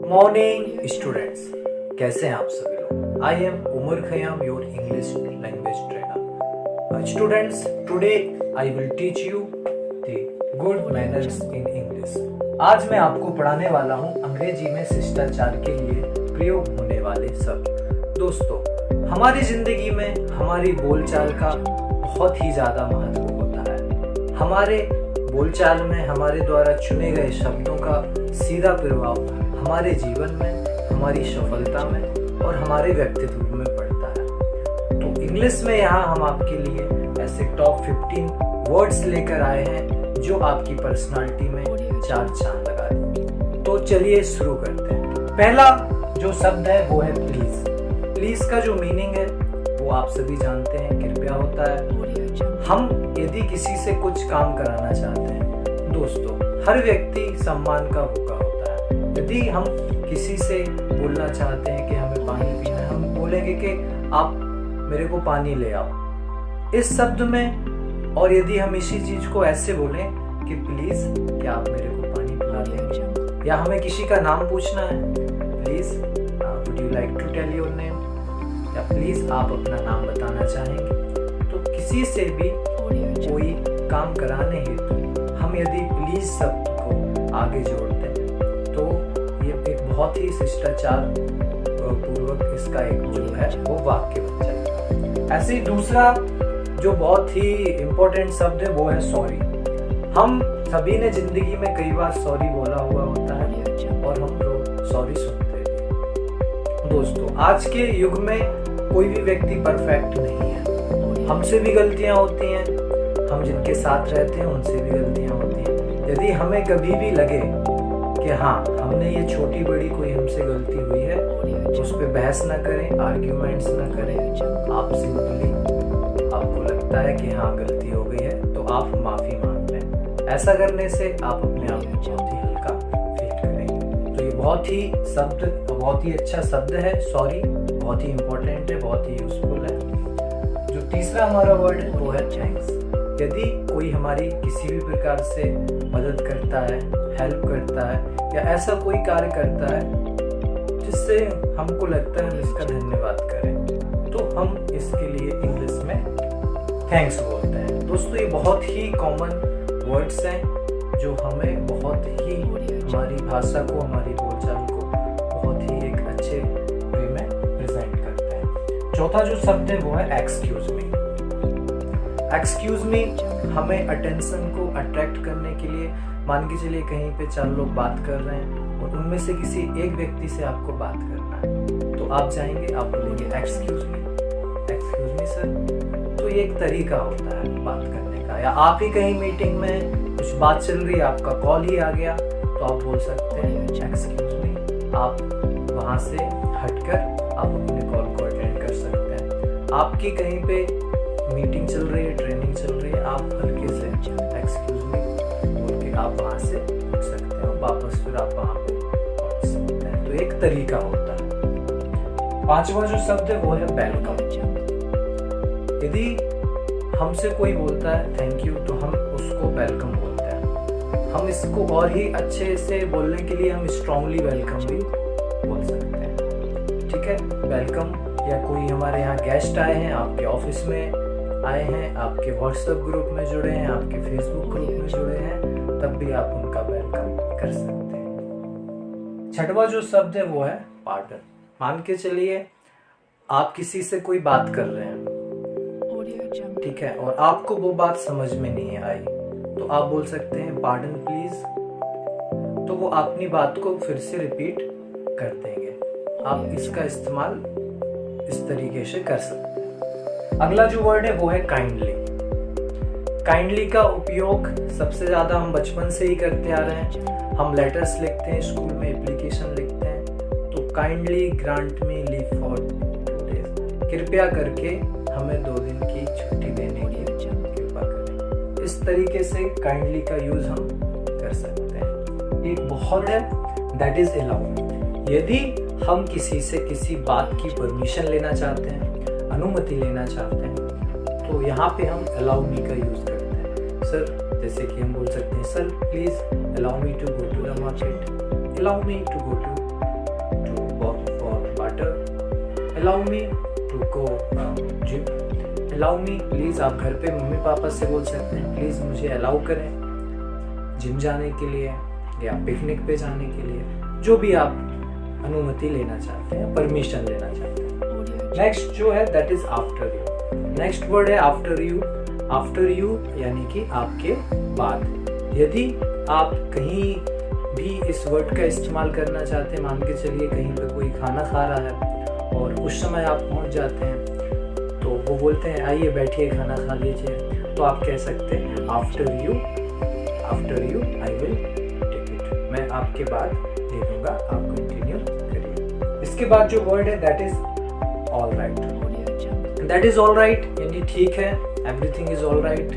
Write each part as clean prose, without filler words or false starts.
Morning students, कैसे हैं आप सभी लोग। I am Umar Khayyam, your English language trainer. Students, today I will teach you the good manners in English. आज मैं आपको पढ़ाने वाला हूं अंग्रेजी में शिष्टाचार के लिए प्रयोग होने वाले शब्द। दोस्तों, हमारी जिंदगी में हमारी बोलचाल का बहुत ही ज्यादा महत्व होता है। हमारे बोलचाल में हमारे द्वारा चुने गए शब्दों का सीधा प्रभाव हमारे जीवन में, हमारी सफलता में और हमारे व्यक्तित्व में पड़ता है। तो इंग्लिश में यहाँ हम आपके लिए ऐसे टॉप 15 वर्ड्स लेकर आए हैं जो आपकी पर्सनालिटी में 4 चांद लगा देंगे। तो चलिए शुरू करते हैं। पहला जो शब्द है वो है प्लीज। प्लीज का जो मीनिंग है वो आप सभी जानते हैं, कृपया होता है। हम यदि किसी से कुछ काम कराना चाहते हैं, दोस्तों, हर व्यक्ति सम्मान का भूखा होता है। यदि हम किसी से बोलना चाहते हैं कि हमें पानी पीना है, हम बोलेंगे कि आप मेरे को पानी ले आओ। इस शब्द में, और यदि हम इसी चीज को ऐसे बोलें कि प्लीज क्या आप मेरे को पानी पिला देंगे, या हमें किसी का नाम पूछना है, please would you like to tell your name, या प्लीज आप अपना नाम बताना चाहेंगे। तो किसी से भी कोई काम कराने हेतु हम यदि प्लीज शब्द को आगे जोड़ते हैं तो ये एक बहुत ही शिष्टाचार पूर्वक इसका एक जो है वो वाक्य बन जाएगा। ऐसे ही दूसरा जो बहुत ही इम्पोर्टेंट शब्द है वो है सॉरी। हम सभी ने जिंदगी में कई बार सॉरी बोला हुआ होता है और हम लोग सॉरी सुनते हैं। दोस्तों, आज के युग में कोई भी व्यक्ति परफेक्ट नहीं है। हमसे भी गलतियां होती हैं, हम जिनके साथ रहते हैं उनसे भी गलतियां होती हैं। यदि हमें कभी भी लगे कि हाँ, हमने ये छोटी बड़ी कोई हमसे गलती हुई है, तो उस पर बहस ना करें, आर्ग्यूमेंट्स ना करें। आप सिंपली, आपको लगता है कि हाँ गलती हो गई है तो आप माफी मांग लें। ऐसा करने से आप अपने आप को बहुत ही हल्का फील करेंगे। तो ये बहुत ही अच्छा शब्द है सॉरी, बहुत ही इम्पोर्टेंट है, बहुत ही यूजफुल है। जो तीसरा हमारा वर्ड है वो है थैंक्स। यदि कोई हमारी किसी भी प्रकार से मदद करता है, हेल्प करता है, या ऐसा कोई कार्य करता है जिससे हमको लगता है हम इसका धन्यवाद करें, तो हम इसके लिए इंग्लिश में थैंक्स बोलते हैं। दोस्तों, ये बहुत ही कॉमन वर्ड्स हैं जो हमें बहुत ही हमारी भाषा को, हमारी बोलचाल को बहुत ही एक अच्छे वे में प्रेजेंट करते हैं। चौथा जो शब्द है वो है एक्सक्यूज मी। एक्सक्यूज मी हमें अटेंशन को अट्रैक्ट करने के लिए, मान के चलिए कहीं पे 4 लोग बात कर रहे हैं और उनमें से किसी एक व्यक्ति से आपको बात करना है, तो आप जाएंगे, आप बोलेंगे एक्सक्यूज मी सर। तो ये एक तरीका होता है बात करने का। या आप ही कहीं मीटिंग में कुछ बात चल रही है, आपका कॉल ही आ गया, तो आप बोल सकते हैं एक्सक्यूज मी। आप वहां से हटकर आप अपने कॉल को अटेंड कर सकते हैं। आपकी कहीं पे मीटिंग चल रही है, ट्रेनिंग चल रही है, आप हल्के से एक्सक्यूज मी बोल के आप वहां से उठ सकते हैं और वापस फिर आप वहां पे पहुंच सकते हैं। तो एक तरीका होता है। पांचवा जो शब्द है वो है वेलकम। यदि हमसे कोई बोलता है थैंक यू, तो हम उसको वेलकम बोलते हैं। हम इसको और ही अच्छे से बोलने के लिए हम स्ट्रांगली वेलकम भी बोल सकते हैं। ठीक है, वेलकम। या कोई हमारे यहाँ गेस्ट आए हैं, आपके ऑफिस में आए हैं, आपके व्हाट्सएप ग्रुप में जुड़े हैं, आपके फेसबुक ग्रुप में जुड़े हैं, तब भी आप उनका वेलकम कर सकते हैं। छठवां जो शब्द है वो है पार्डन। मान के चलिए आप किसी से कोई बात कर रहे हैं, ठीक है, और आपको वो बात समझ में नहीं आई, तो आप बोल सकते हैं पार्डन प्लीज। तो वो अपनी बात को फिर से रिपीट कर देंगे। आप इसका इस्तेमाल इस तरीके से कर सकते हैं। अगला जो वर्ड है वो है काइंडली। काइंडली का उपयोग सबसे ज्यादा हम बचपन से ही करते आ रहे हैं। हम लेटर्स लिखते हैं, स्कूल में एप्लीकेशन लिखते हैं, तो kindly grant me leave for 2 days। कृपया करके हमें 2 दिन की छुट्टी देने की कृपा करें। इस तरीके से काइंडली का यूज हम कर सकते हैं। एक बहुत है दैट इज अलाउड। यदि हम किसी से किसी बात की परमिशन लेना चाहते हैं, अनुमति लेना चाहते हैं, तो यहाँ पे हम अलाउ मी का यूज करते हैं। सर, जैसे कि हम बोल सकते हैं sir please allow me to go to the market, allow me to go to allow me to go gym, allow me please आप घर पे मम्मी पापा से बोल सकते हैं प्लीज़ मुझे अलाउ करें जिम जाने के लिए या पिकनिक पे जाने के लिए, जो भी आप अनुमति लेना चाहते हैं, परमिशन लेना चाहते हैं। नेक्स्ट जो है that is after you. Next word है आफ्टर यू। आफ्टर यू यानी कि आपके बाद। यदि आप कहीं भी इस वर्ड का इस्तेमाल करना चाहते हैं, मान के चलिए कहीं पे कोई खाना खा रहा है और उस समय आप पहुंच जाते हैं तो वो बोलते हैं आइए बैठिए खाना खा लीजिए, तो आप कह सकते हैं after you I will take it, मैं आपके बाद ले लूंगा, आप कंटिन्यू करिए। इसके बाद जो वर्ड है that is all right. That is all right यानी ठीक है, एवरीथिंग इज ऑल राइट,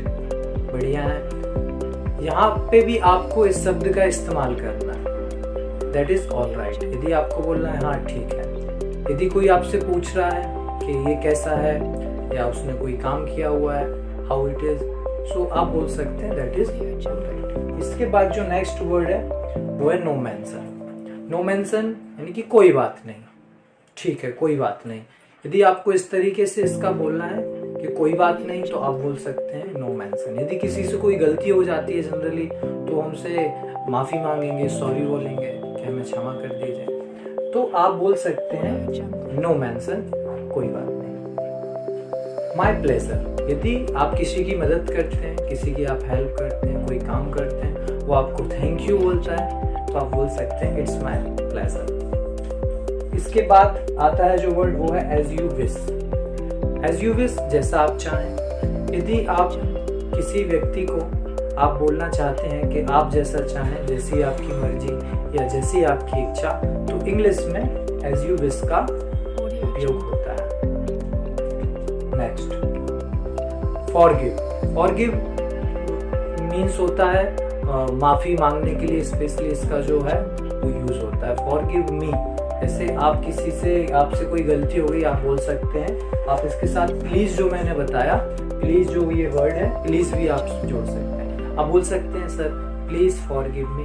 बढ़िया है। यहाँ पे भी आपको इस शब्द का इस्तेमाल करना है, दैट इज ऑल राइट। यदि आपको बोलना है हाँ ठीक है, यदि कोई आपसे पूछ रहा है कि ये कैसा है या उसने कोई काम किया हुआ है, हाउ इट इज, सो आप बोल सकते हैं दैट इज ऑल राइट। इसके बाद जो नेक्स्ट वर्ड है वो है नो मेंशन। नो मेंशन यानी कि कोई बात नहीं, ठीक है कोई बात नहीं। यदि आपको इस तरीके से इसका बोलना है कि कोई बात नहीं, तो आप बोल सकते हैं नो मेंशन। यदि किसी से कोई गलती हो जाती है जनरली तो हमसे माफी मांगेंगे, सॉरी बोलेंगे कि हमें क्षमा कर दीजिए, तो आप बोल सकते हैं नो मेंशन, कोई बात नहीं। माई प्लेजर, यदि आप किसी की मदद करते हैं, किसी की आप हेल्प करते हैं, कोई काम करते हैं, वो आपको थैंक यू बोलता है तो आप बोल सकते हैं इट्स माई प्लेजर। इसके बाद आता है जो वर्ड वो है as you wish. As you wish जैसा आप चाहें। यदि आप किसी व्यक्ति को आप बोलना चाहते हैं कि आप जैसा चाहें, जैसी आपकी मर्जी या जैसी आपकी इच्छा, तो इंग्लिश में एज यू विश का उपयोग होता है। Next forgive. फॉरगिव मीन्स होता है माफी मांगने के लिए, स्पेशली इसका जो है वो यूज होता है। फॉरगिव मी, जैसे आप किसी से, आपसे कोई गलती हो गई, आप बोल सकते हैं, आप इसके साथ प्लीज जो मैंने बताया, प्लीज जो ये वर्ड है, प्लीज भी आप जोड़ सकते हैं। आप बोल सकते हैं सर प्लीज फॉरगिव मी,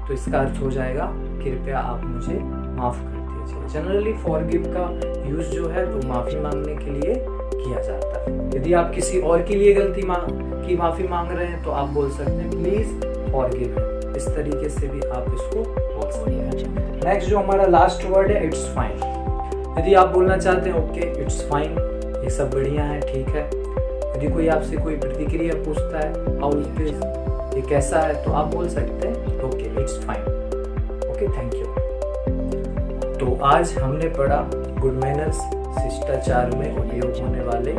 तो इसका अर्थ हो जाएगा कृपया आप मुझे माफ कर दीजिए। जनरली फॉरगिव का यूज जो है वो माफी मांगने के लिए किया जाता है। यदि आप किसी और के लिए गलती की माफी मांग रहे हैं तो आप बोल सकते हैं प्लीज फॉरगिव मी। इस तरीके से भी आप इसको बोल सकते हैं। नेक्स्ट जो हमारा लास्ट वर्ड है इट्स फाइन। यदि आप बोलना चाहते हैं ओके इट्स फाइन, ये सब बढ़िया है, ठीक है। यदि कोई आपसे कोई प्रतिक्रिया पूछता है हाउ इट इज, ये कैसा है, तो आप बोल सकते हैं okay it's fine, okay thank you. तो आज हमने पढ़ा गुड मैनर्स, शिष्टाचार में उपयोग होने वाले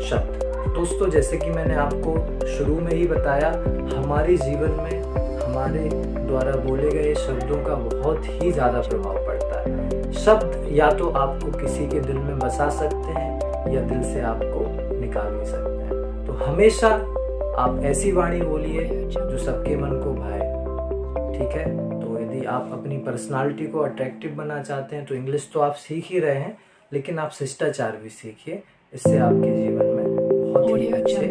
शब्द। दोस्तों जैसे कि मैंने आपको शुरू में ही बताया, हमारे जीवन में हमारे द्वारा बोले गए शब्दों का बहुत ही ज़्यादा प्रभाव पड़ता है। शब्द या तो आपको किसी के दिल में बसा सकते हैं या दिल से आपको निकाल भी सकते हैं। तो हमेशा आप ऐसी वाणी बोलिए जो सबके मन को भाए, ठीक है। तो यदि आप अपनी पर्सनालिटी को अट्रैक्टिव बनना चाहते हैं तो इंग्लिश तो आप सीख ही रहे हैं, लेकिन आप शिष्टाचार भी सीखिए। इससे आपके जीवन में बहुत ही अच्छे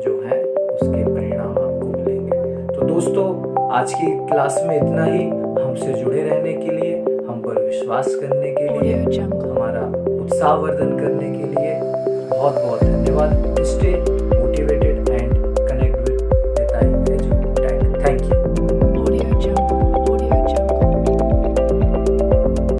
जो है उसके परिणाम आपको मिलेंगे। तो दोस्तों आज की क्लास में इतना ही। हमसे जुड़े रहने के लिए, हम पर विश्वास करने के लिए, हमारा उत्साहवर्धन करने के लिए बहुत बहुत धन्यवाद। Stay motivated.